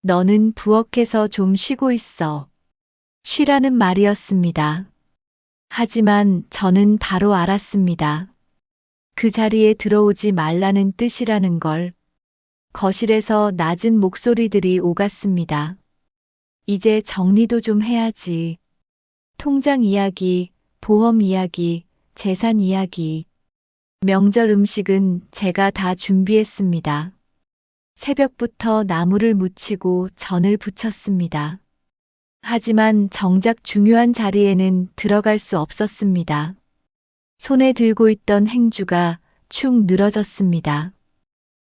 너는 부엌에서 좀 쉬고 있어. 쉬라는 말이었습니다. 하지만 저는 바로 알았습니다. 그 자리에 들어오지 말라는 뜻이라는 걸. 거실에서 낮은 목소리들이 오갔습니다. 이제 정리도 좀 해야지. 통장 이야기, 보험 이야기, 재산 이야기. 명절 음식은 제가 다 준비했습니다. 새벽부터 나무를 묻히고 전을 부쳤습니다. 하지만 정작 중요한 자리에는 들어갈 수 없었습니다. 손에 들고 있던 행주가 축 늘어졌습니다.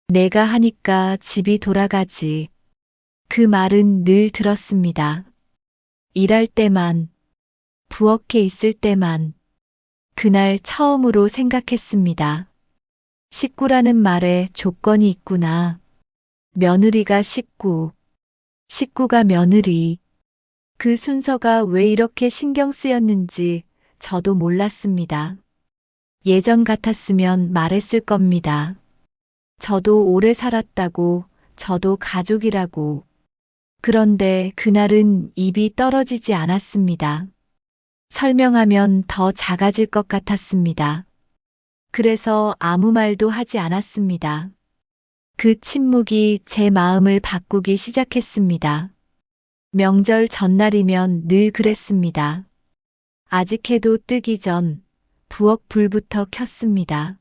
내가 하니까 집이 돌아가지. 그 말은 늘 들었습니다. 일할 때만, 부엌에 있을 때만. 그날 처음으로 생각했습니다. 식구라는 말에 조건이 있구나. 며느리가 식구, 식구가 며느리. 그 순서가 왜 이렇게 신경 쓰였는지 저도 몰랐습니다. 예전 같았으면 말했을 겁니다. 저도 오래 살았다고, 저도 가족이라고. 그런데 그날은 입이 떨어지지 않았습니다. 설명하면 더 작아질 것 같았습니다. 그래서 아무 말도 하지 않았습니다. 그 침묵이 제 마음을 바꾸기 시작했습니다. 명절 전날이면 늘 그랬습니다. 아직 해도 뜨기 전 부엌 불부터 켰습니다.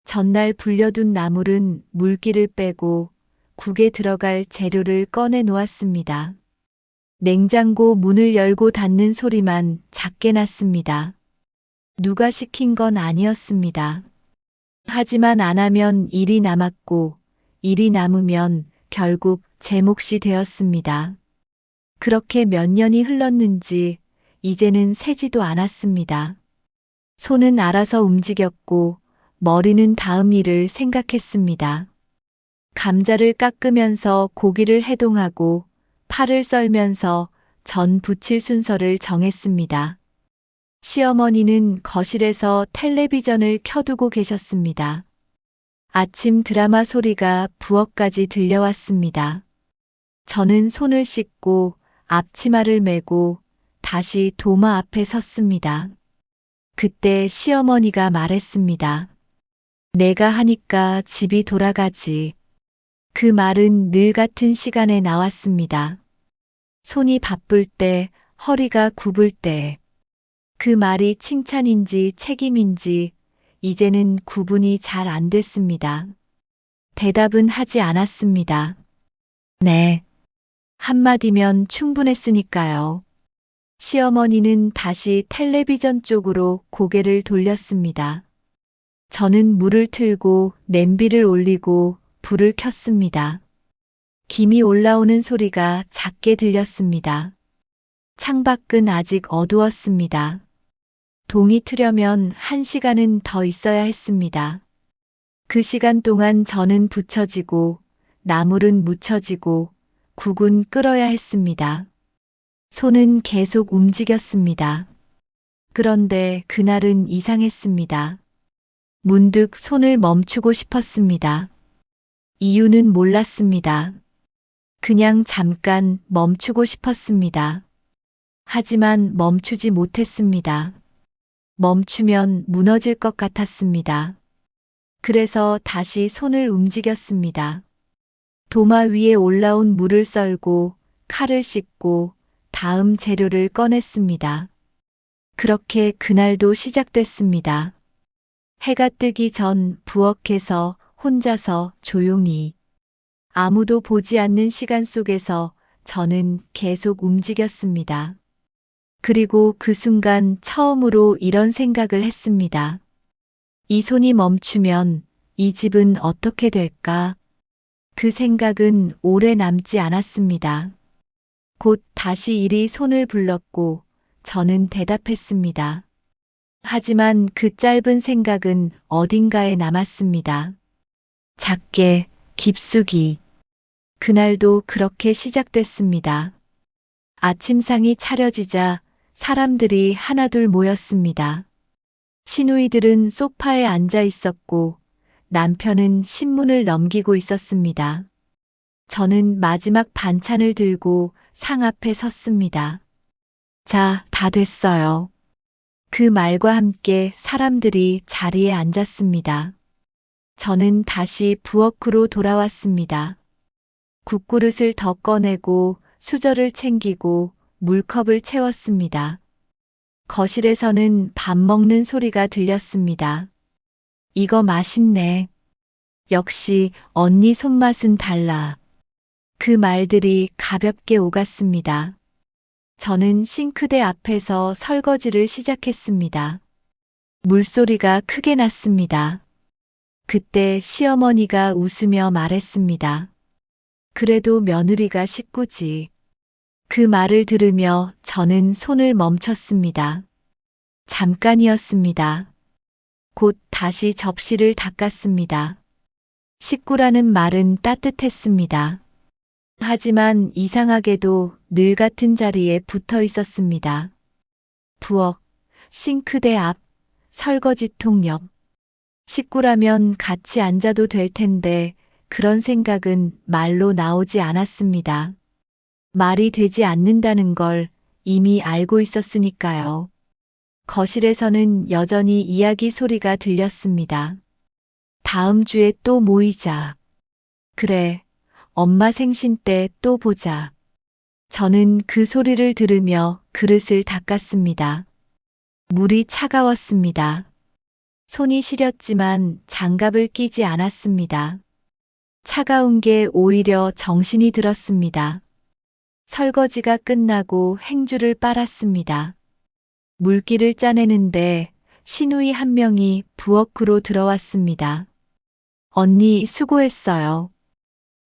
전날 불려둔 나물은 물기를 빼고 국에 들어갈 재료를 꺼내 놓았습니다. 냉장고 문을 열고 닫는 소리만 작게 났습니다. 누가 시킨 건 아니었습니다. 하지만 안 하면 일이 남았고 일이 남으면 결국 제 몫이 되었습니다. 그렇게 몇 년이 흘렀는지 이제는 세지도 않았습니다. 손은 알아서 움직였고 머리는 다음 일을 생각했습니다. 감자를 깎으면서 고기를 해동하고 파를 썰면서 전 부칠 순서를 정했습니다. 시어머니는 거실에서 텔레비전을 켜두고 계셨습니다. 아침 드라마 소리가 부엌까지 들려왔습니다. 저는 손을 씻고 앞치마를 메고 다시 도마 앞에 섰습니다. 그때 시어머니가 말했습니다. 내가 하니까 집이 돌아가지. 그 말은 늘 같은 시간에 나왔습니다. 손이 바쁠 때, 허리가 굽을 때. 그 말이 칭찬인지 책임인지 이제는 구분이 잘 안 됐습니다. 대답은 하지 않았습니다. 네. 한마디면 충분했으니까요. 시어머니는 다시 텔레비전 쪽으로 고개를 돌렸습니다. 저는 물을 틀고 냄비를 올리고 불을 켰습니다. 김이 올라오는 소리가 작게 들렸습니다. 창밖은 아직 어두웠습니다. 동이 트려면 1시간은 더 있어야 했습니다. 그 시간 동안 전은 부쳐지고 나물은 무쳐지고 국은 끓어야 했습니다. 손은 계속 움직였습니다. 그런데 그날은 이상했습니다. 문득 손을 멈추고 싶었습니다. 이유는 몰랐습니다. 그냥 잠깐 멈추고 싶었습니다. 하지만 멈추지 못했습니다. 멈추면 무너질 것 같았습니다. 그래서 다시 손을 움직였습니다. 도마 위에 올라온 물을 썰고 칼을 씻고 다음 재료를 꺼냈습니다. 그렇게 그날도 시작됐습니다. 해가 뜨기 전 부엌에서 혼자서 조용히 아무도 보지 않는 시간 속에서 저는 계속 움직였습니다. 그리고 그 순간 처음으로 이런 생각을 했습니다. 이 손이 멈추면 이 집은 어떻게 될까? 그 생각은 오래 남지 않았습니다. 곧 다시 일이 손을 불렀고 저는 대답했습니다. 하지만 그 짧은 생각은 어딘가에 남았습니다. 작게, 깊숙이. 그날도 그렇게 시작됐습니다. 아침상이 차려지자 사람들이 하나둘 모였습니다. 시누이들은 소파에 앉아 있었고 남편은 신문을 넘기고 있었습니다. 저는 마지막 반찬을 들고 상 앞에 섰습니다. 자, 다 됐어요. 그 말과 함께 사람들이 자리에 앉았습니다. 저는 다시 부엌으로 돌아왔습니다. 국그릇을 더 꺼내고 수저를 챙기고 물컵을 채웠습니다. 거실에서는 밥 먹는 소리가 들렸습니다. 이거 맛있네. 역시 언니 손맛은 달라. 그 말들이 가볍게 오갔습니다. 저는 싱크대 앞에서 설거지를 시작했습니다. 물소리가 크게 났습니다. 그때 시어머니가 웃으며 말했습니다. 그래도 며느리가 식구지. 그 말을 들으며 저는 손을 멈췄습니다. 잠깐이었습니다. 곧 다시 접시를 닦았습니다. 식구라는 말은 따뜻했습니다. 하지만 이상하게도 늘 같은 자리에 붙어 있었습니다. 부엌, 싱크대 앞, 설거지통 옆. 식구라면 같이 앉아도 될 텐데 그런 생각은 말로 나오지 않았습니다. 말이 되지 않는다는 걸 이미 알고 있었으니까요. 거실에서는 여전히 이야기 소리가 들렸습니다. 다음 주에 또 모이자. 그래, 엄마 생신 때 또 보자. 저는 그 소리를 들으며 그릇을 닦았습니다. 물이 차가웠습니다. 손이 시렸지만 장갑을 끼지 않았습니다. 차가운 게 오히려 정신이 들었습니다. 설거지가 끝나고 행주를 빨았습니다. 물기를 짜내는데 시누이 한 명이 부엌으로 들어왔습니다. 언니 수고했어요.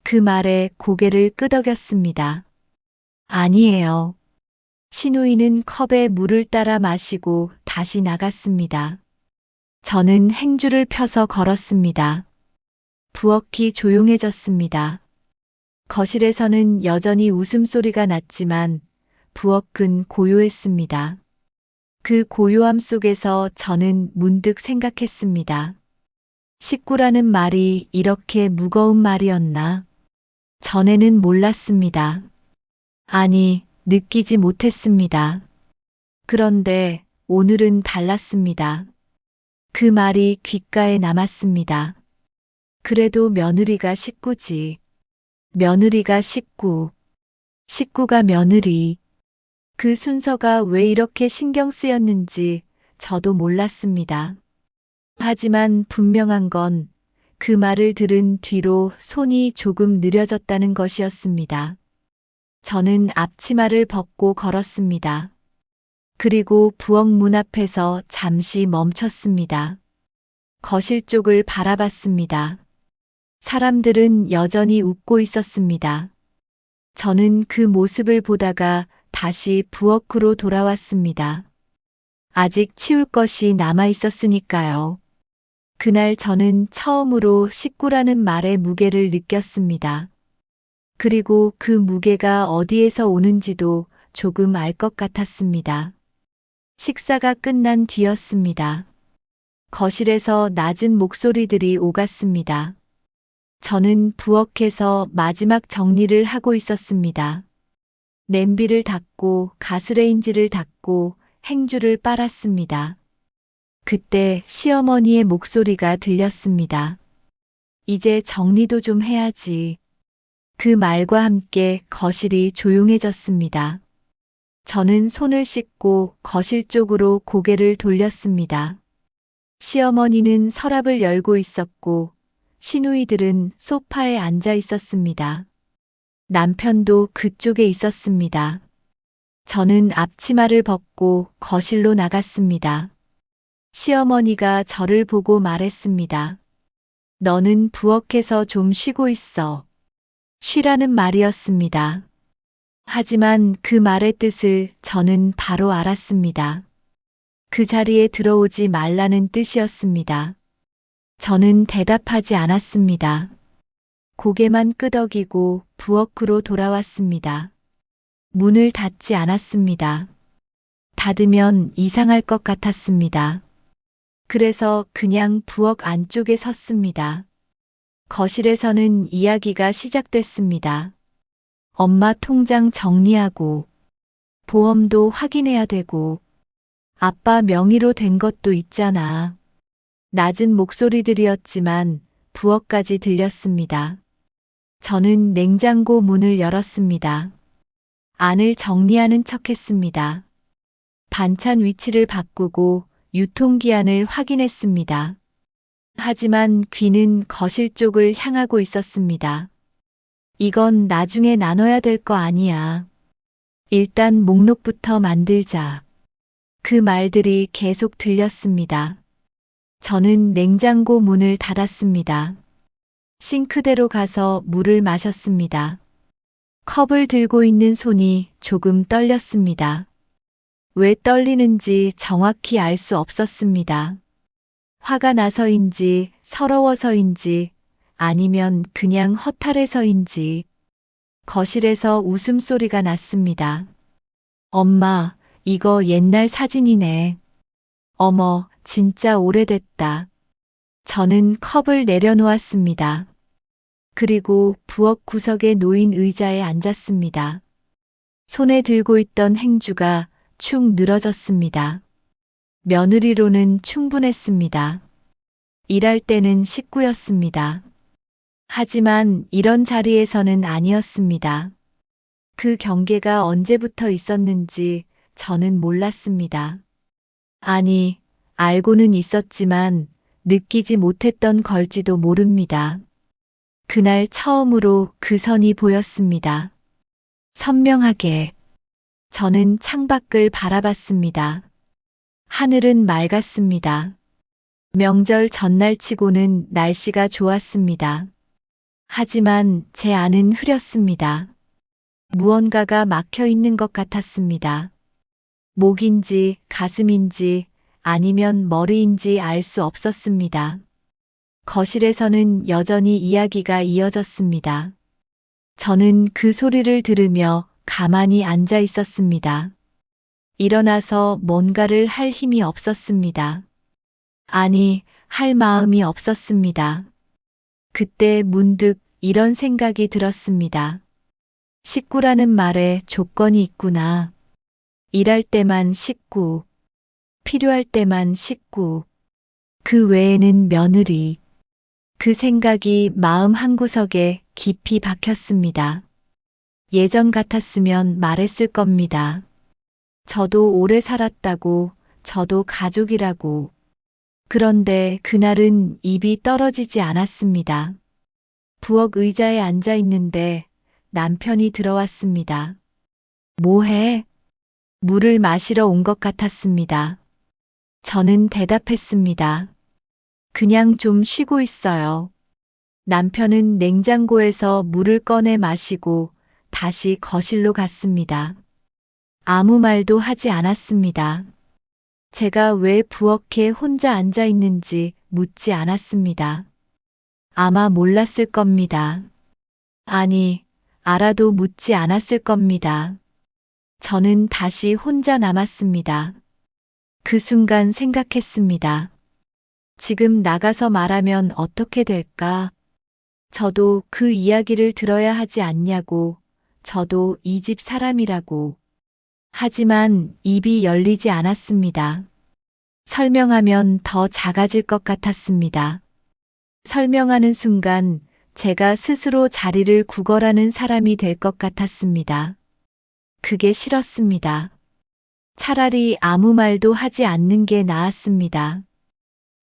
그 말에 고개를 끄덕였습니다. 아니에요. 시누이는 컵에 물을 따라 마시고 다시 나갔습니다. 저는 행주를 펴서 걸었습니다. 부엌이 조용해졌습니다. 거실에서는 여전히 웃음소리가 났지만 부엌은 고요했습니다. 그 고요함 속에서 저는 문득 생각했습니다. 식구라는 말이 이렇게 무거운 말이었나? 전에는 몰랐습니다. 아니, 느끼지 못했습니다. 그런데 오늘은 달랐습니다. 그 말이 귓가에 남았습니다. 그래도 며느리가 식구지. 며느리가 식구. 식구가 며느리. 그 순서가 왜 이렇게 신경 쓰였는지 저도 몰랐습니다. 하지만 분명한 건 그 말을 들은 뒤로 손이 조금 느려졌다는 것이었습니다. 저는 앞치마를 벗고 걸었습니다. 그리고 부엌 문 앞에서 잠시 멈췄습니다. 거실 쪽을 바라봤습니다. 사람들은 여전히 웃고 있었습니다. 저는 그 모습을 보다가 다시 부엌으로 돌아왔습니다. 아직 치울 것이 남아 있었으니까요. 그날 저는 처음으로 식구라는 말의 무게를 느꼈습니다. 그리고 그 무게가 어디에서 오는지도 조금 알 것 같았습니다. 식사가 끝난 뒤였습니다. 거실에서 낮은 목소리들이 오갔습니다. 저는 부엌에서 마지막 정리를 하고 있었습니다. 냄비를 닫고 가스레인지를 닫고 행주를 빨았습니다. 그때 시어머니의 목소리가 들렸습니다. 이제 정리도 좀 해야지. 그 말과 함께 거실이 조용해졌습니다. 저는 손을 씻고 거실 쪽으로 고개를 돌렸습니다. 시어머니는 서랍을 열고 있었고 시누이들은 소파에 앉아 있었습니다. 남편도 그쪽에 있었습니다. 저는 앞치마를 벗고 거실로 나갔습니다. 시어머니가 저를 보고 말했습니다. 너는 부엌에서 좀 쉬고 있어. 쉬라는 말이었습니다. 하지만 그 말의 뜻을 저는 바로 알았습니다. 그 자리에 들어오지 말라는 뜻이었습니다. 저는 대답하지 않았습니다. 고개만 끄덕이고 부엌으로 돌아왔습니다. 문을 닫지 않았습니다. 닫으면 이상할 것 같았습니다. 그래서 그냥 부엌 안쪽에 섰습니다. 거실에서는 이야기가 시작됐습니다. 엄마 통장 정리하고, 보험도 확인해야 되고, 아빠 명의로 된 것도 있잖아. 낮은 목소리들이었지만 부엌까지 들렸습니다. 저는 냉장고 문을 열었습니다. 안을 정리하는 척했습니다. 반찬 위치를 바꾸고 유통기한을 확인했습니다. 하지만 귀는 거실 쪽을 향하고 있었습니다. 이건 나중에 나눠야 될 거 아니야. 일단 목록부터 만들자. 그 말들이 계속 들렸습니다. 저는 냉장고 문을 닫았습니다. 싱크대로 가서 물을 마셨습니다. 컵을 들고 있는 손이 조금 떨렸습니다. 왜 떨리는지 정확히 알 수 없었습니다. 화가 나서인지 서러워서인지 아니면 그냥 허탈해서인지 거실에서 웃음소리가 났습니다. 엄마, 이거 옛날 사진이네. 어머, 진짜 오래됐다. 저는 컵을 내려놓았습니다. 그리고 부엌 구석에 놓인 의자에 앉았습니다. 손에 들고 있던 행주가 축 늘어졌습니다. 며느리로는 충분했습니다. 일할 때는 식구였습니다. 하지만 이런 자리에서는 아니었습니다. 그 경계가 언제부터 있었는지 저는 몰랐습니다. 아니, 알고는 있었지만 느끼지 못했던 걸지도 모릅니다. 그날 처음으로 그 선이 보였습니다. 선명하게. 저는 창밖을 바라봤습니다. 하늘은 맑았습니다. 명절 전날치고는 날씨가 좋았습니다. 하지만 제 안은 흐렸습니다. 무언가가 막혀 있는 것 같았습니다. 목인지 가슴인지 아니면 머리인지 알 수 없었습니다. 거실에서는 여전히 이야기가 이어졌습니다. 저는 그 소리를 들으며 가만히 앉아 있었습니다. 일어나서 뭔가를 할 힘이 없었습니다. 아니, 할 마음이 없었습니다. 그때 문득 이런 생각이 들었습니다. 식구라는 말에 조건이 있구나. 일할 때만 식구, 필요할 때만 식구, 그 외에는 며느리. 그 생각이 마음 한구석에 깊이 박혔습니다. 예전 같았으면 말했을 겁니다. 저도 오래 살았다고, 저도 가족이라고. 그런데 그날은 입이 떨어지지 않았습니다. 부엌 의자에 앉아 있는데 남편이 들어왔습니다. 뭐해? 물을 마시러 온 것 같았습니다. 저는 대답했습니다. 그냥 좀 쉬고 있어요. 남편은 냉장고에서 물을 꺼내 마시고 다시 거실로 갔습니다. 아무 말도 하지 않았습니다. 제가 왜 부엌에 혼자 앉아 있는지 묻지 않았습니다. 아마 몰랐을 겁니다. 아니, 알아도 묻지 않았을 겁니다. 저는 다시 혼자 남았습니다. 그 순간 생각했습니다. 지금 나가서 말하면 어떻게 될까? 저도 그 이야기를 들어야 하지 않냐고, 저도 이 집 사람이라고. 하지만 입이 열리지 않았습니다. 설명하면 더 작아질 것 같았습니다. 설명하는 순간 제가 스스로 자리를 구걸하는 사람이 될 것 같았습니다. 그게 싫었습니다. 차라리 아무 말도 하지 않는 게 나았습니다.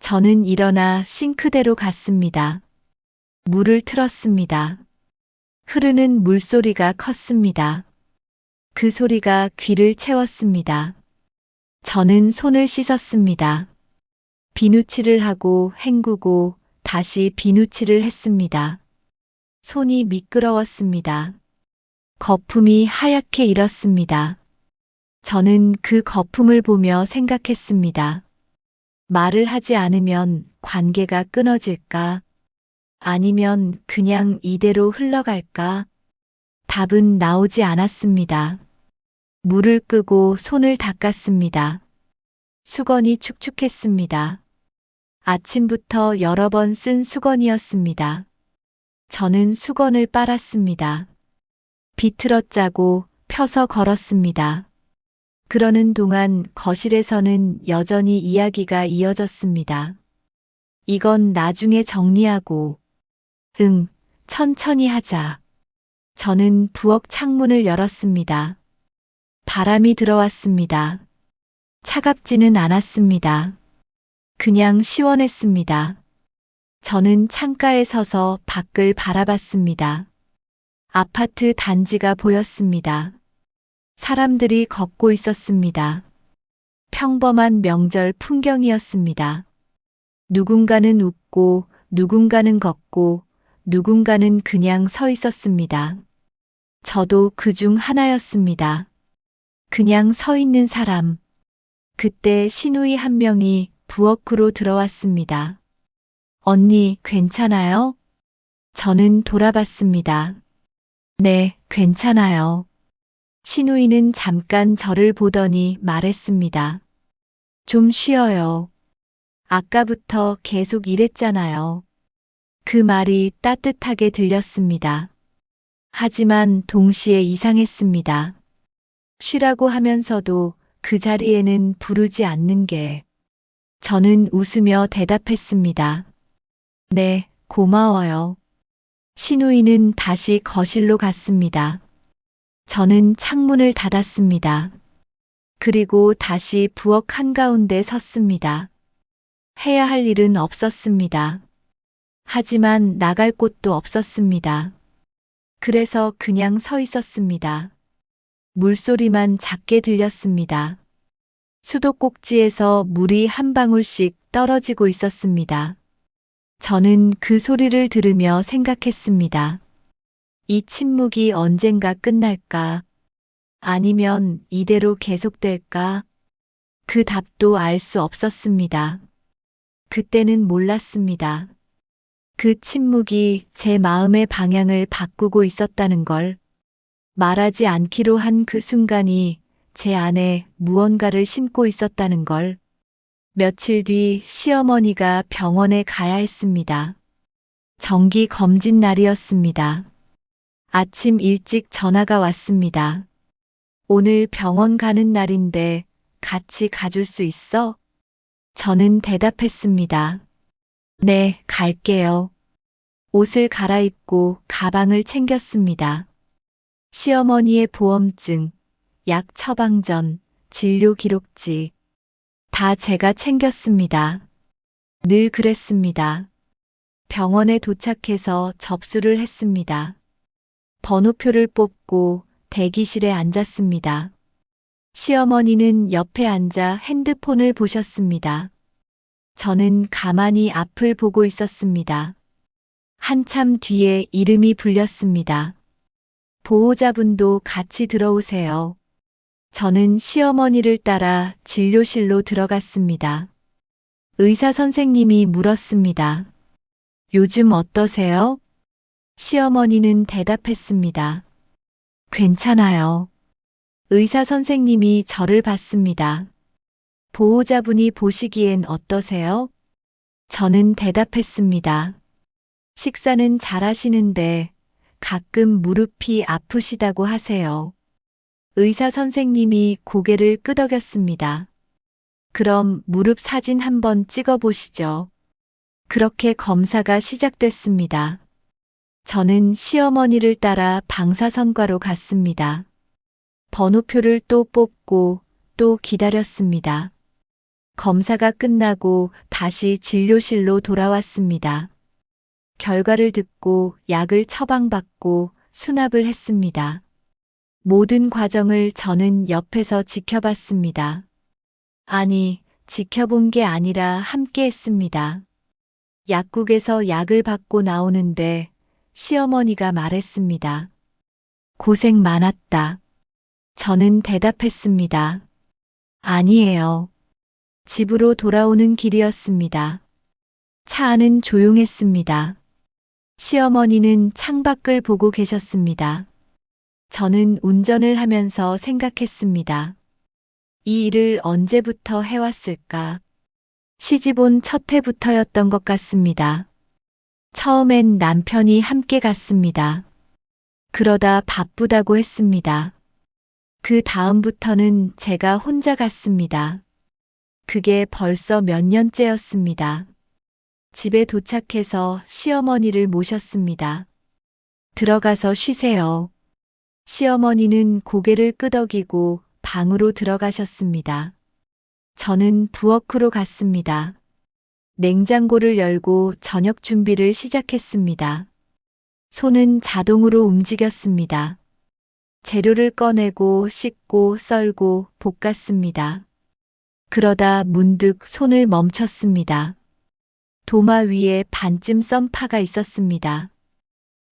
저는 일어나 싱크대로 갔습니다. 물을 틀었습니다. 흐르는 물소리가 컸습니다. 그 소리가 귀를 채웠습니다. 저는 손을 씻었습니다. 비누칠을 하고 헹구고 다시 비누칠을 했습니다. 손이 미끄러웠습니다. 거품이 하얗게 일었습니다. 저는 그 거품을 보며 생각했습니다. 말을 하지 않으면 관계가 끊어질까? 아니면 그냥 이대로 흘러갈까? 답은 나오지 않았습니다. 물을 끄고 손을 닦았습니다. 수건이 축축했습니다. 아침부터 여러 번 쓴 수건이었습니다. 저는 수건을 빨았습니다. 비틀어 짜고 펴서 걸었습니다. 그러는 동안 거실에서는 여전히 이야기가 이어졌습니다. 이건 나중에 정리하고, 응, 천천히 하자. 저는 부엌 창문을 열었습니다. 바람이 들어왔습니다. 차갑지는 않았습니다. 그냥 시원했습니다. 저는 창가에 서서 밖을 바라봤습니다. 아파트 단지가 보였습니다. 사람들이 걷고 있었습니다. 평범한 명절 풍경이었습니다. 누군가는 웃고, 누군가는 걷고, 누군가는 그냥 서 있었습니다. 저도 그중 하나였습니다. 그냥 서 있는 사람. 그때 시누이 한 명이 부엌으로 들어왔습니다. 언니, 괜찮아요? 저는 돌아봤습니다. 네, 괜찮아요. 시누이는 잠깐 저를 보더니 말했습니다. 좀 쉬어요. 아까부터 계속 이랬잖아요. 그 말이 따뜻하게 들렸습니다. 하지만 동시에 이상했습니다. 쉬라고 하면서도 그 자리에는 부르지 않는 게. 저는 웃으며 대답했습니다. 네, 고마워요. 시누이는 다시 거실로 갔습니다. 저는 창문을 닫았습니다. 그리고 다시 부엌 한가운데 섰습니다. 해야 할 일은 없었습니다. 하지만 나갈 곳도 없었습니다. 그래서 그냥 서 있었습니다. 물소리만 작게 들렸습니다. 수도꼭지에서 물이 한 방울씩 떨어지고 있었습니다. 저는 그 소리를 들으며 생각했습니다. 이 침묵이 언젠가 끝날까? 아니면 이대로 계속될까? 그 답도 알 수 없었습니다. 그때는 몰랐습니다. 그 침묵이 제 마음의 방향을 바꾸고 있었다는 걸, 말하지 않기로 한 그 순간이 제 안에 무언가를 심고 있었다는 걸. 며칠 뒤 시어머니가 병원에 가야 했습니다. 정기 검진 날이었습니다. 아침 일찍 전화가 왔습니다. 오늘 병원 가는 날인데 같이 가줄 수 있어? 저는 대답했습니다. 네, 갈게요. 옷을 갈아입고 가방을 챙겼습니다. 시어머니의 보험증, 약 처방전, 진료 기록지, 다 제가 챙겼습니다. 늘 그랬습니다. 병원에 도착해서 접수를 했습니다. 번호표를 뽑고 대기실에 앉았습니다. 시어머니는 옆에 앉아 핸드폰을 보셨습니다. 저는 가만히 앞을 보고 있었습니다. 한참 뒤에 이름이 불렸습니다. 보호자분도 같이 들어오세요. 저는 시어머니를 따라 진료실로 들어갔습니다. 의사 선생님이 물었습니다. 요즘 어떠세요? 시어머니는 대답했습니다. 괜찮아요. 의사 선생님이 저를 봤습니다. 보호자분이 보시기엔 어떠세요? 저는 대답했습니다. 식사는 잘하시는데 가끔 무릎이 아프시다고 하세요. 의사 선생님이 고개를 끄덕였습니다. 그럼 무릎 사진 한번 찍어 보시죠. 그렇게 검사가 시작됐습니다. 저는 시어머니를 따라 방사선과로 갔습니다. 번호표를 또 뽑고 또 기다렸습니다. 검사가 끝나고 다시 진료실로 돌아왔습니다. 결과를 듣고 약을 처방받고 수납을 했습니다. 모든 과정을 저는 옆에서 지켜봤습니다. 아니, 지켜본 게 아니라 함께 했습니다. 약국에서 약을 받고 나오는데 시어머니가 말했습니다. 고생 많았다. 저는 대답했습니다. 아니에요. 집으로 돌아오는 길이었습니다. 차 안은 조용했습니다. 시어머니는 창밖을 보고 계셨습니다. 저는 운전을 하면서 생각했습니다. 이 일을 언제부터 해왔을까? 시집 온 첫 해부터였던 것 같습니다. 처음엔 남편이 함께 갔습니다. 그러다 바쁘다고 했습니다. 그 다음부터는 제가 혼자 갔습니다. 그게 벌써 몇 년째였습니다. 집에 도착해서 시어머니를 모셨습니다. 들어가서 쉬세요. 시어머니는 고개를 끄덕이고 방으로 들어가셨습니다. 저는 부엌으로 갔습니다. 냉장고를 열고 저녁 준비를 시작했습니다. 손은 자동으로 움직였습니다. 재료를 꺼내고 씻고 썰고 볶았습니다. 그러다 문득 손을 멈췄습니다. 도마 위에 반쯤 썬 파가 있었습니다.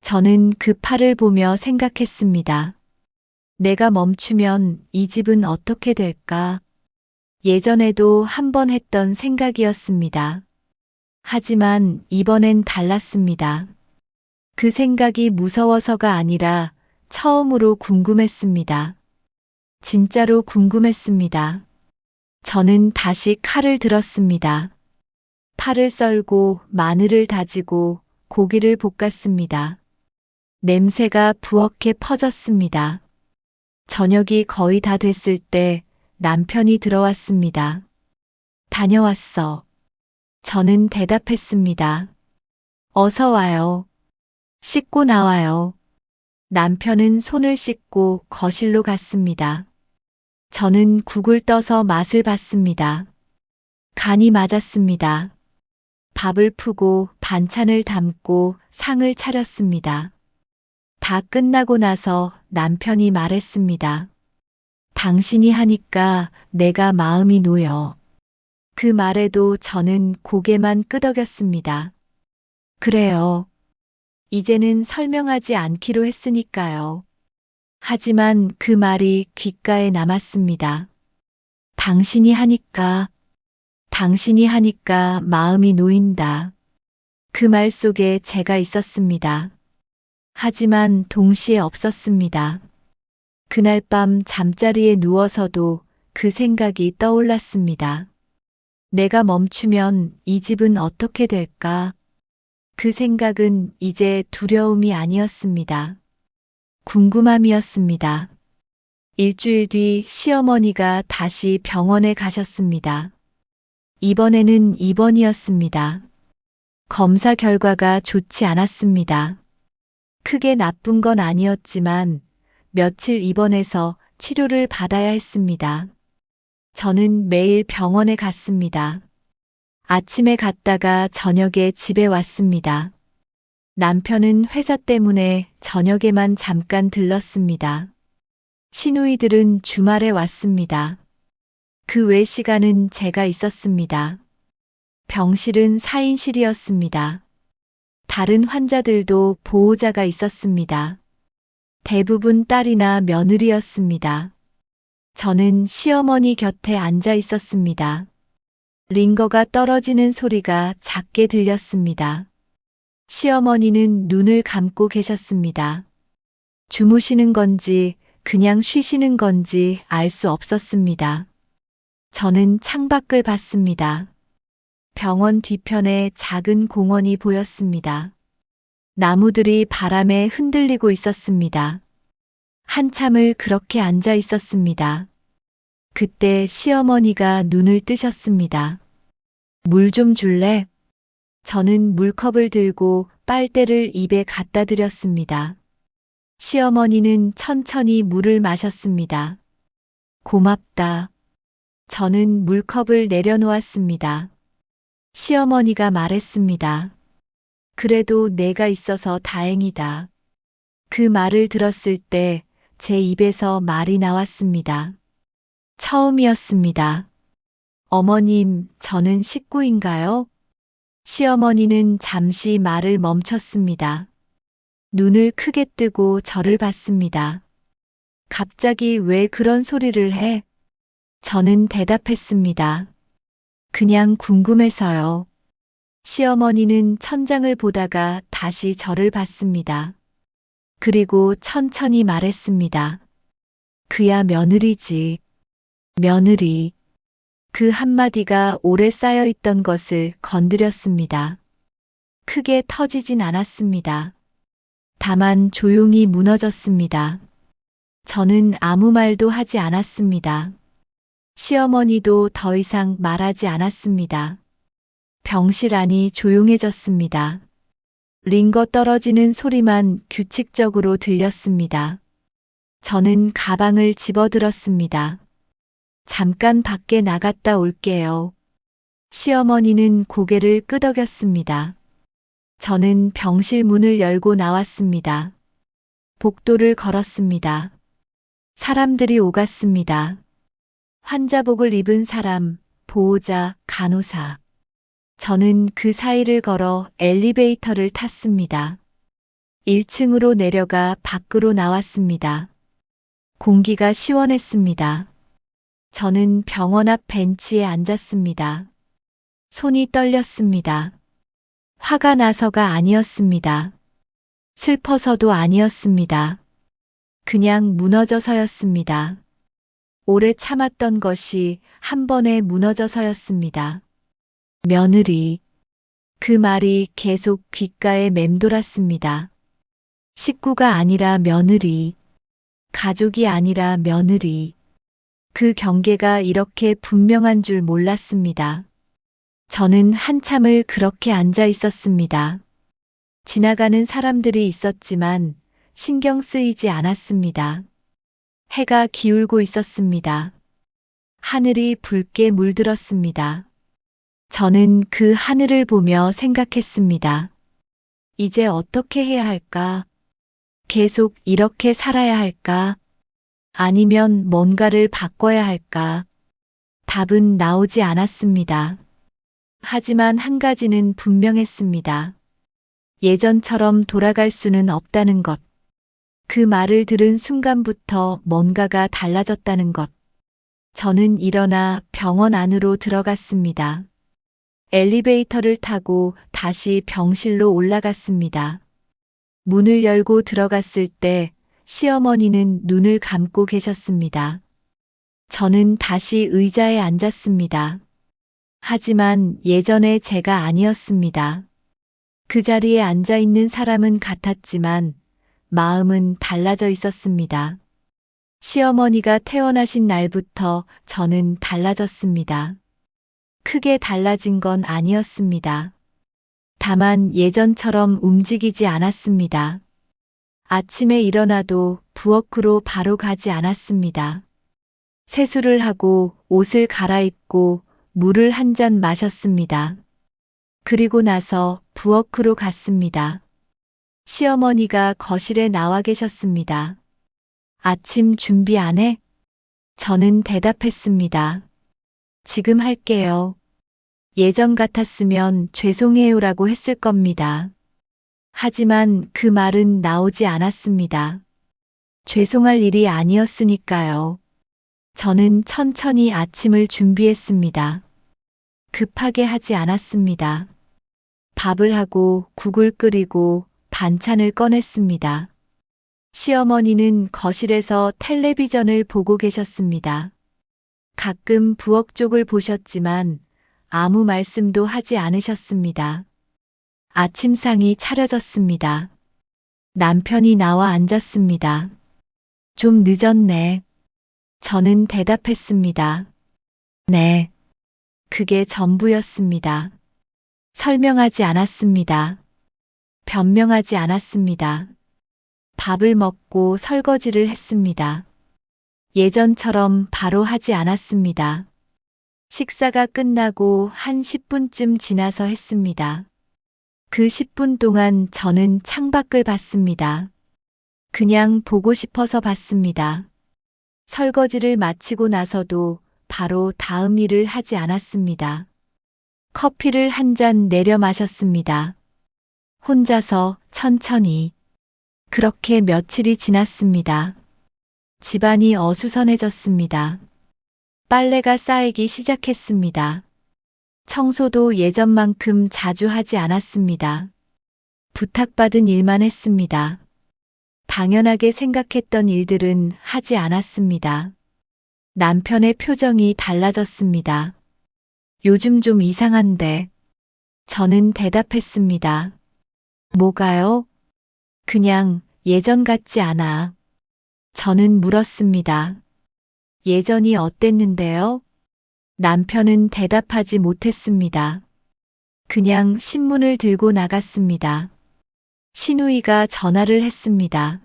저는 그 파를 보며 생각했습니다. 내가 멈추면 이 집은 어떻게 될까? 예전에도 한 번 했던 생각이었습니다. 하지만 이번엔 달랐습니다. 그 생각이 무서워서가 아니라 처음으로 궁금했습니다. 진짜로 궁금했습니다. 저는 다시 칼을 들었습니다. 파를 썰고 마늘을 다지고 고기를 볶았습니다. 냄새가 부엌에 퍼졌습니다. 저녁이 거의 다 됐을 때 남편이 들어왔습니다. 다녀왔어. 저는 대답했습니다. 어서 와요. 씻고 나와요. 남편은 손을 씻고 거실로 갔습니다. 저는 국을 떠서 맛을 봤습니다. 간이 맞았습니다. 밥을 푸고 반찬을 담고 상을 차렸습니다. 다 끝나고 나서 남편이 말했습니다. 당신이 하니까 내가 마음이 놓여. 그 말에도 저는 고개만 끄덕였습니다. 그래요. 이제는 설명하지 않기로 했으니까요. 하지만 그 말이 귓가에 남았습니다. 당신이 하니까 마음이 놓인다. 그 말 속에 제가 있었습니다. 하지만 동시에 없었습니다. 그날 밤 잠자리에 누워서도 그 생각이 떠올랐습니다. 내가 멈추면 이 집은 어떻게 될까? 그 생각은 이제 두려움이 아니었습니다. 궁금함이었습니다. 일주일 뒤 시어머니가 다시 병원에 가셨습니다. 이번에는 입원이었습니다. 검사 결과가 좋지 않았습니다. 크게 나쁜 건 아니었지만 며칠 입원해서 치료를 받아야 했습니다. 저는 매일 병원에 갔습니다. 아침에 갔다가 저녁에 집에 왔습니다. 남편은 회사 때문에 저녁에만 잠깐 들렀습니다. 시누이들은 주말에 왔습니다. 그 외 시간은 제가 있었습니다. 병실은 4인실이었습니다. 다른 환자들도 보호자가 있었습니다. 대부분 딸이나 며느리였습니다. 저는 시어머니 곁에 앉아 있었습니다. 링거가 떨어지는 소리가 작게 들렸습니다. 시어머니는 눈을 감고 계셨습니다. 주무시는 건지 그냥 쉬시는 건지 알 수 없었습니다. 저는 창밖을 봤습니다. 병원 뒤편에 작은 공원이 보였습니다. 나무들이 바람에 흔들리고 있었습니다. 한참을 그렇게 앉아 있었습니다. 그때 시어머니가 눈을 뜨셨습니다. 물 좀 줄래? 저는 물컵을 들고 빨대를 입에 갖다 드렸습니다. 시어머니는 천천히 물을 마셨습니다. 고맙다. 저는 물컵을 내려놓았습니다. 시어머니가 말했습니다. 그래도 내가 있어서 다행이다. 그 말을 들었을 때 제 입에서 말이 나왔습니다. 처음이었습니다. 어머님, 저는 식구인가요? 시어머니는 잠시 말을 멈췄습니다. 눈을 크게 뜨고 저를 봤습니다. 갑자기 왜 그런 소리를 해? 저는 대답했습니다. 그냥 궁금해서요. 시어머니는 천장을 보다가 다시 저를 봤습니다. 그리고 천천히 말했습니다. 그야 며느리지. 며느리. 그 한마디가 오래 쌓여있던 것을 건드렸습니다. 크게 터지진 않았습니다. 다만 조용히 무너졌습니다. 저는 아무 말도 하지 않았습니다. 시어머니도 더 이상 말하지 않았습니다. 병실 안이 조용해졌습니다. 링거 떨어지는 소리만 규칙적으로 들렸습니다. 저는 가방을 집어들었습니다. 잠깐 밖에 나갔다 올게요. 시어머니는 고개를 끄덕였습니다. 저는 병실 문을 열고 나왔습니다. 복도를 걸었습니다. 사람들이 오갔습니다. 환자복을 입은 사람, 보호자, 간호사. 저는 그 사이를 걸어 엘리베이터를 탔습니다. 1층으로 내려가 밖으로 나왔습니다. 공기가 시원했습니다. 저는 병원 앞 벤치에 앉았습니다. 손이 떨렸습니다. 화가 나서가 아니었습니다. 슬퍼서도 아니었습니다. 그냥 무너져서였습니다. 오래 참았던 것이 한 번에 무너져서였습니다. 며느리. 그 말이 계속 귓가에 맴돌았습니다. 식구가 아니라 며느리. 가족이 아니라 며느리. 그 경계가 이렇게 분명한 줄 몰랐습니다. 저는 한참을 그렇게 앉아 있었습니다. 지나가는 사람들이 있었지만 신경 쓰이지 않았습니다. 해가 기울고 있었습니다. 하늘이 붉게 물들었습니다. 저는 그 하늘을 보며 생각했습니다. 이제 어떻게 해야 할까? 계속 이렇게 살아야 할까? 아니면 뭔가를 바꿔야 할까? 답은 나오지 않았습니다. 하지만 한 가지는 분명했습니다. 예전처럼 돌아갈 수는 없다는 것. 그 말을 들은 순간부터 뭔가가 달라졌다는 것. 저는 일어나 병원 안으로 들어갔습니다. 엘리베이터를 타고 다시 병실로 올라갔습니다. 문을 열고 들어갔을 때 시어머니는 눈을 감고 계셨습니다. 저는 다시 의자에 앉았습니다. 하지만 예전의 제가 아니었습니다. 그 자리에 앉아 있는 사람은 같았지만 마음은 달라져 있었습니다. 시어머니가 태어나신 날부터 저는 달라졌습니다. 크게 달라진 건 아니었습니다. 다만 예전처럼 움직이지 않았습니다. 아침에 일어나도 부엌으로 바로 가지 않았습니다. 세수를 하고 옷을 갈아입고 물을 한 잔 마셨습니다. 그리고 나서 부엌으로 갔습니다. 시어머니가 거실에 나와 계셨습니다. 아침 준비 안 해? 저는 대답했습니다. 지금 할게요. 예전 같았으면 죄송해요라고 했을 겁니다. 하지만 그 말은 나오지 않았습니다. 죄송할 일이 아니었으니까요. 저는 천천히 아침을 준비했습니다. 급하게 하지 않았습니다. 밥을 하고 국을 끓이고 반찬을 꺼냈습니다. 시어머니는 거실에서 텔레비전을 보고 계셨습니다. 가끔 부엌 쪽을 보셨지만 아무 말씀도 하지 않으셨습니다. 아침상이 차려졌습니다. 남편이 나와 앉았습니다. 좀 늦었네. 저는 대답했습니다. 네. 그게 전부였습니다. 설명하지 않았습니다. 변명하지 않았습니다. 밥을 먹고 설거지를 했습니다. 예전처럼 바로 하지 않았습니다. 식사가 끝나고 한 10분쯤 지나서 했습니다. 그 10분 동안 저는 창밖을 봤습니다. 그냥 보고 싶어서 봤습니다. 설거지를 마치고 나서도 바로 다음 일을 하지 않았습니다. 커피를 한 잔 내려 마셨습니다. 혼자서 천천히. 그렇게 며칠이 지났습니다. 집안이 어수선해졌습니다. 빨래가 쌓이기 시작했습니다. 청소도 예전만큼 자주 하지 않았습니다. 부탁받은 일만 했습니다. 당연하게 생각했던 일들은 하지 않았습니다. 남편의 표정이 달라졌습니다. 요즘 좀 이상한데. 저는 대답했습니다. 뭐가요? 그냥 예전 같지 않아. 저는 물었습니다. 예전이 어땠는데요? 남편은 대답하지 못했습니다. 그냥 신문을 들고 나갔습니다. 시누이가 전화를 했습니다.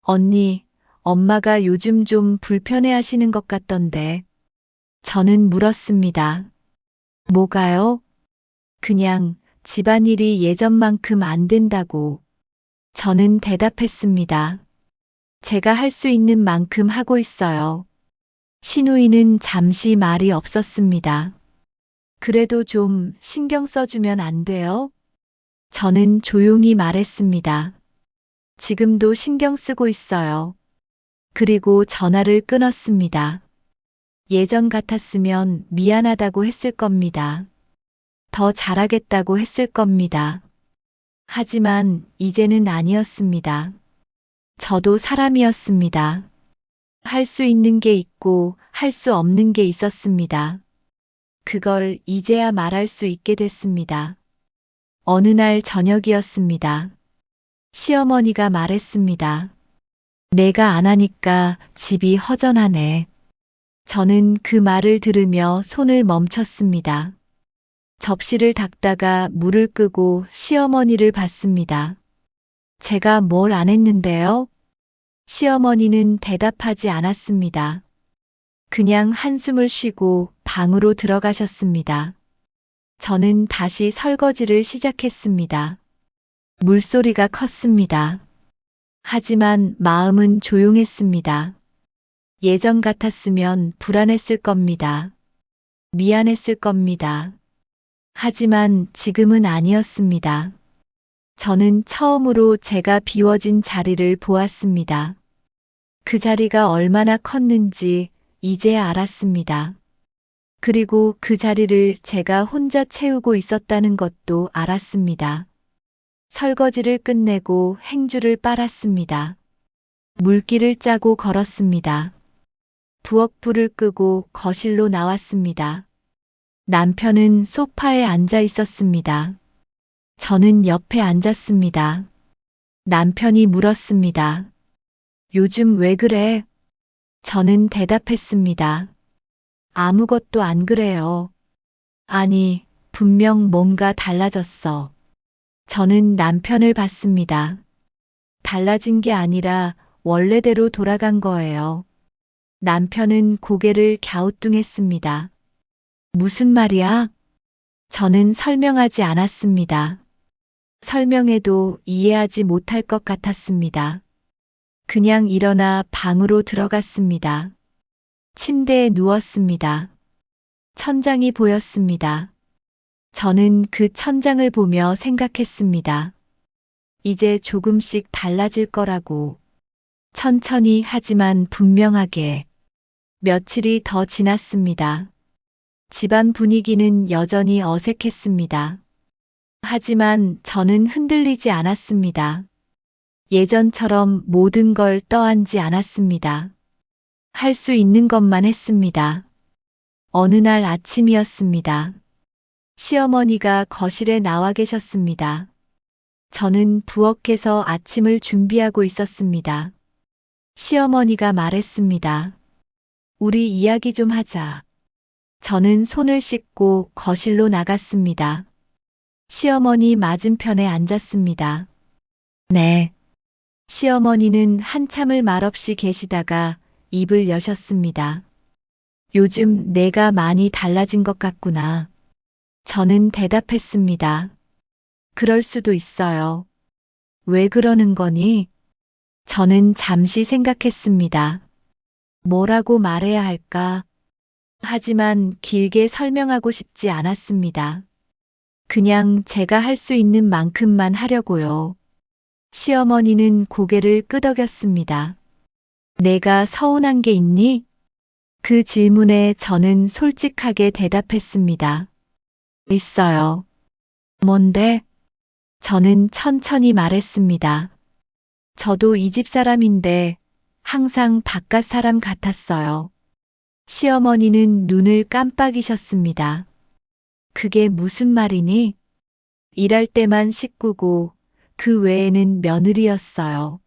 언니, 엄마가 요즘 좀 불편해 하시는 것 같던데. 저는 물었습니다. 뭐가요? 그냥 집안일이 예전만큼 안 된다고. 저는 대답했습니다. 제가 할 수 있는 만큼 하고 있어요. 시누이는 잠시 말이 없었습니다. 그래도 좀 신경 써주면 안 돼요? 저는 조용히 말했습니다. 지금도 신경 쓰고 있어요. 그리고 전화를 끊었습니다. 예전 같았으면 미안하다고 했을 겁니다. 더 잘하겠다고 했을 겁니다. 하지만 이제는 아니었습니다. 저도 사람이었습니다. 할 수 있는 게 있고 할 수 없는 게 있었습니다. 그걸 이제야 말할 수 있게 됐습니다. 어느 날 저녁이었습니다. 시어머니가 말했습니다. 내가 안 하니까 집이 허전하네. 저는 그 말을 들으며 손을 멈췄습니다. 접시를 닦다가 물을 끄고 시어머니를 봤습니다. 제가 뭘 안 했는데요? 시어머니는 대답하지 않았습니다. 그냥 한숨을 쉬고 방으로 들어가셨습니다. 저는 다시 설거지를 시작했습니다. 물소리가 컸습니다. 하지만 마음은 조용했습니다. 예전 같았으면 불안했을 겁니다. 미안했을 겁니다. 하지만 지금은 아니었습니다. 저는 처음으로 제가 비워진 자리를 보았습니다. 그 자리가 얼마나 컸는지 이제야 알았습니다. 그리고 그 자리를 제가 혼자 채우고 있었다는 것도 알았습니다. 설거지를 끝내고 행주를 빨았습니다. 물기를 짜고 걸었습니다. 부엌불을 끄고 거실로 나왔습니다. 남편은 소파에 앉아 있었습니다. 저는 옆에 앉았습니다. 남편이 물었습니다. 요즘 왜 그래? 저는 대답했습니다. 아무것도 안 그래요. 아니, 분명 뭔가 달라졌어. 저는 남편을 봤습니다. 달라진 게 아니라 원래대로 돌아간 거예요. 남편은 고개를 갸우뚱했습니다. 무슨 말이야? 저는 설명하지 않았습니다. 설명해도 이해하지 못할 것 같았습니다. 그냥 일어나 방으로 들어갔습니다. 침대에 누웠습니다. 천장이 보였습니다. 저는 그 천장을 보며 생각했습니다. 이제 조금씩 달라질 거라고. 천천히 하지만 분명하게. 며칠이 더 지났습니다. 집안 분위기는 여전히 어색했습니다. 하지만 저는 흔들리지 않았습니다. 예전처럼 모든 걸 떠안지 않았습니다. 할 수 있는 것만 했습니다. 어느 날 아침이었습니다. 시어머니가 거실에 나와 계셨습니다. 저는 부엌에서 아침을 준비하고 있었습니다. 시어머니가 말했습니다. 우리 이야기 좀 하자. 저는 손을 씻고 거실로 나갔습니다. 시어머니 맞은편에 앉았습니다. 네. 시어머니는 한참을 말없이 계시다가 입을 여셨습니다. 요즘 내가 많이 달라진 것 같구나. 저는 대답했습니다. 그럴 수도 있어요. 왜 그러는 거니? 저는 잠시 생각했습니다. 뭐라고 말해야 할까? 하지만 길게 설명하고 싶지 않았습니다. 그냥 제가 할 수 있는 만큼만 하려고요. 시어머니는 고개를 끄덕였습니다. 내가 서운한 게 있니? 그 질문에 저는 솔직하게 대답했습니다. 있어요. 뭔데? 저는 천천히 말했습니다. 저도 이 집 사람인데 항상 바깥 사람 같았어요. 시어머니는 눈을 깜빡이셨습니다. 그게 무슨 말이니? 일할 때만 식구고 그 외에는 며느리였어요.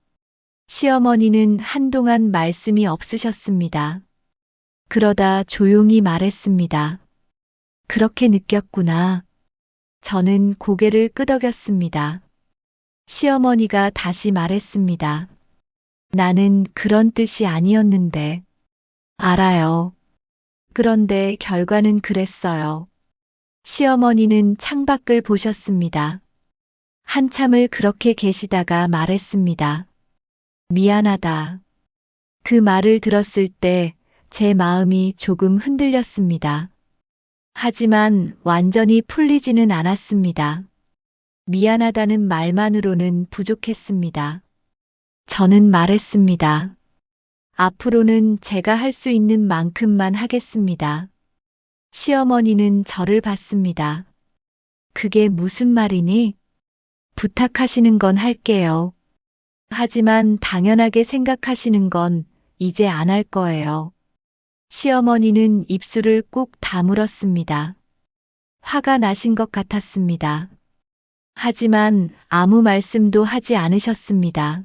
시어머니는 한동안 말씀이 없으셨습니다. 그러다 조용히 말했습니다. 그렇게 느꼈구나. 저는 고개를 끄덕였습니다. 시어머니가 다시 말했습니다. 나는 그런 뜻이 아니었는데. 알아요. 그런데 결과는 그랬어요. 시어머니는 창밖을 보셨습니다. 한참을 그렇게 계시다가 말했습니다. 미안하다. 그 말을 들었을 때 제 마음이 조금 흔들렸습니다. 하지만 완전히 풀리지는 않았습니다. 미안하다는 말만으로는 부족했습니다. 저는 말했습니다. 앞으로는 제가 할 수 있는 만큼만 하겠습니다. 시어머니는 저를 봤습니다. 그게 무슨 말이니? 부탁하시는 건 할게요. 하지만 당연하게 생각하시는 건 이제 안 할 거예요. 시어머니는 입술을 꾹 다물었습니다. 화가 나신 것 같았습니다. 하지만 아무 말씀도 하지 않으셨습니다.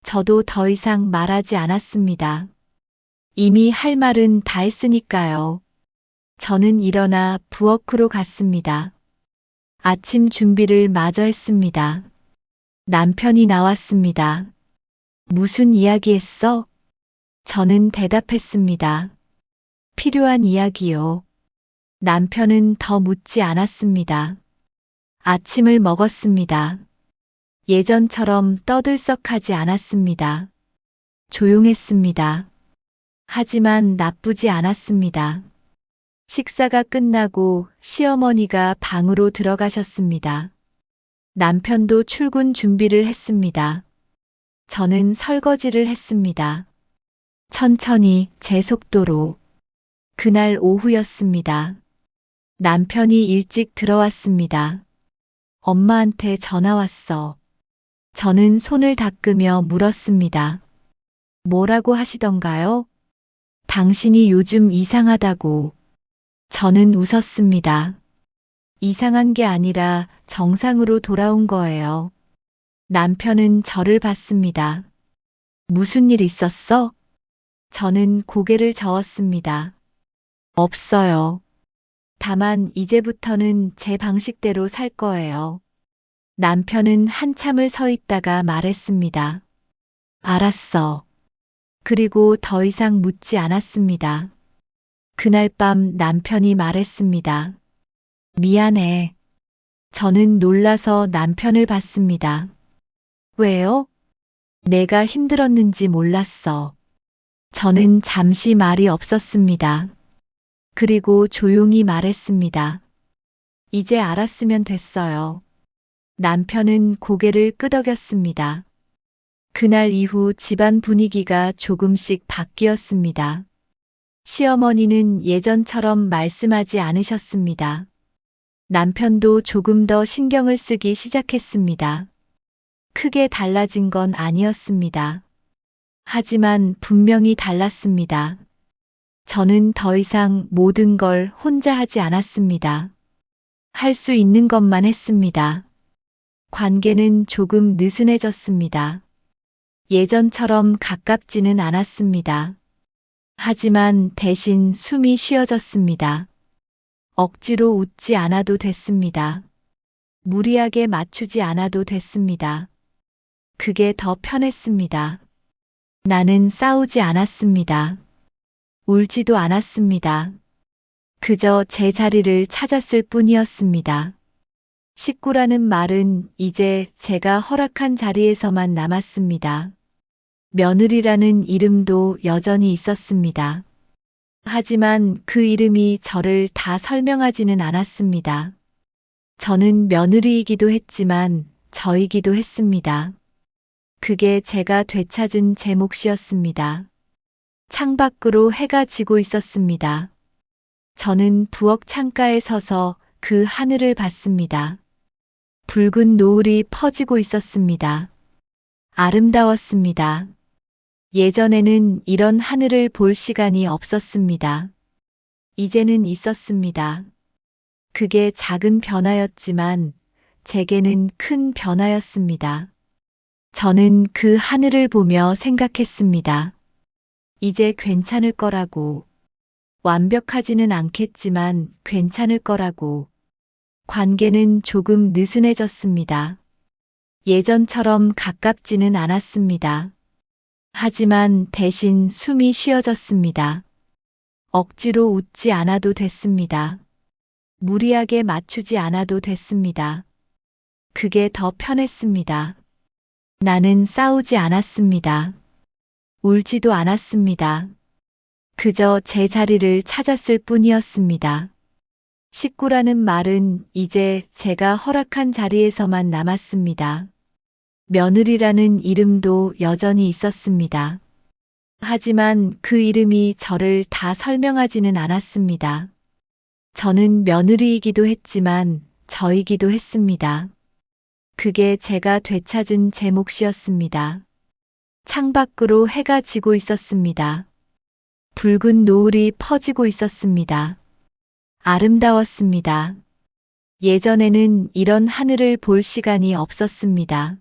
저도 더 이상 말하지 않았습니다. 이미 할 말은 다 했으니까요. 저는 일어나 부엌으로 갔습니다. 아침 준비를 마저 했습니다. 남편이 나왔습니다. 무슨 이야기 했어? 저는 대답했습니다. 필요한 이야기요. 남편은 더 묻지 않았습니다. 아침을 먹었습니다. 예전처럼 떠들썩하지 않았습니다. 조용했습니다. 하지만 나쁘지 않았습니다. 식사가 끝나고 시어머니가 방으로 들어가셨습니다. 남편도 출근 준비를 했습니다. 저는 설거지를 했습니다. 천천히 제 속도로. 그날 오후였습니다. 남편이 일찍 들어왔습니다. 엄마한테 전화 왔어. 저는 손을 닦으며 물었습니다. 뭐라고 하시던가요? 당신이 요즘 이상하다고. 저는 웃었습니다. 이상한 게 아니라 정상으로 돌아온 거예요. 남편은 저를 봤습니다. 무슨 일 있었어? 저는 고개를 저었습니다. 없어요. 다만 이제부터는 제 방식대로 살 거예요. 남편은 한참을 서 있다가 말했습니다. 알았어. 그리고 더 이상 묻지 않았습니다. 그날 밤 남편이 말했습니다. 미안해. 저는 놀라서 남편을 봤습니다. 왜요? 내가 힘들었는지 몰랐어. 저는 잠시 말이 없었습니다. 그리고 조용히 말했습니다. 이제 알았으면 됐어요. 남편은 고개를 끄덕였습니다. 그날 이후 집안 분위기가 조금씩 바뀌었습니다. 시어머니는 예전처럼 말씀하지 않으셨습니다. 남편도 조금 더 신경을 쓰기 시작했습니다. 크게 달라진 건 아니었습니다. 하지만 분명히 달랐습니다. 저는 더 이상 모든 걸 혼자 하지 않았습니다. 할 수 있는 것만 했습니다. 관계는 조금 느슨해졌습니다. 예전처럼 가깝지는 않았습니다. 하지만 대신 숨이 쉬어졌습니다. 억지로 웃지 않아도 됐습니다. 무리하게 맞추지 않아도 됐습니다. 그게 더 편했습니다. 나는 싸우지 않았습니다. 울지도 않았습니다. 그저 제 자리를 찾았을 뿐이었습니다. 식구라는 말은 이제 제가 허락한 자리에서만 남았습니다. 며느리라는 이름도 여전히 있었습니다. 하지만 그 이름이 저를 다 설명하지는 않았습니다. 저는 며느리이기도 했지만 저이기도 했습니다. 그게 제가 되찾은 제 몫이었습니다. 창밖으로 해가 지고 있었습니다. 저는 부엌 창가에 서서 그 하늘을 봤습니다. 붉은 노을이 퍼지고 있었습니다. 아름다웠습니다. 예전에는 이런 하늘을 볼 시간이 없었습니다. 이제는 있었습니다. 그게 작은 변화였지만 제게는 큰 변화였습니다. 저는 그 하늘을 보며 생각했습니다. 이제 괜찮을 거라고. 완벽하지는 않겠지만 괜찮을 거라고. 관계는 조금 느슨해졌습니다. 예전처럼 가깝지는 않았습니다. 하지만 대신 숨이 쉬어졌습니다. 억지로 웃지 않아도 됐습니다. 무리하게 맞추지 않아도 됐습니다. 그게 더 편했습니다. 나는 싸우지 않았습니다. 울지도 않았습니다. 그저 제 자리를 찾았을 뿐이었습니다. 식구라는 말은 이제 제가 허락한 자리에서만 남았습니다. 며느리라는 이름도 여전히 있었습니다. 하지만 그 이름이 저를 다 설명하지는 않았습니다. 저는 며느리이기도 했지만 저이기도 했습니다. 그게 제가 되찾은 제 몫이었습니다. 창밖으로 해가 지고 있었습니다. 붉은 노을이 퍼지고 있었습니다. 아름다웠습니다. 예전에는 이런 하늘을 볼 시간이 없었습니다.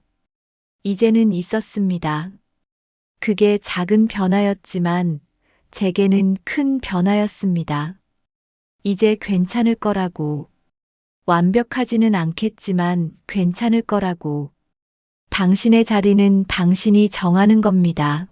이제는 있었습니다. 그게 작은 변화였지만 제게는 큰 변화였습니다. 이제 괜찮을 거라고. 완벽하지는 않겠지만 괜찮을 거라고. 당신의 자리는 당신이 정하는 겁니다.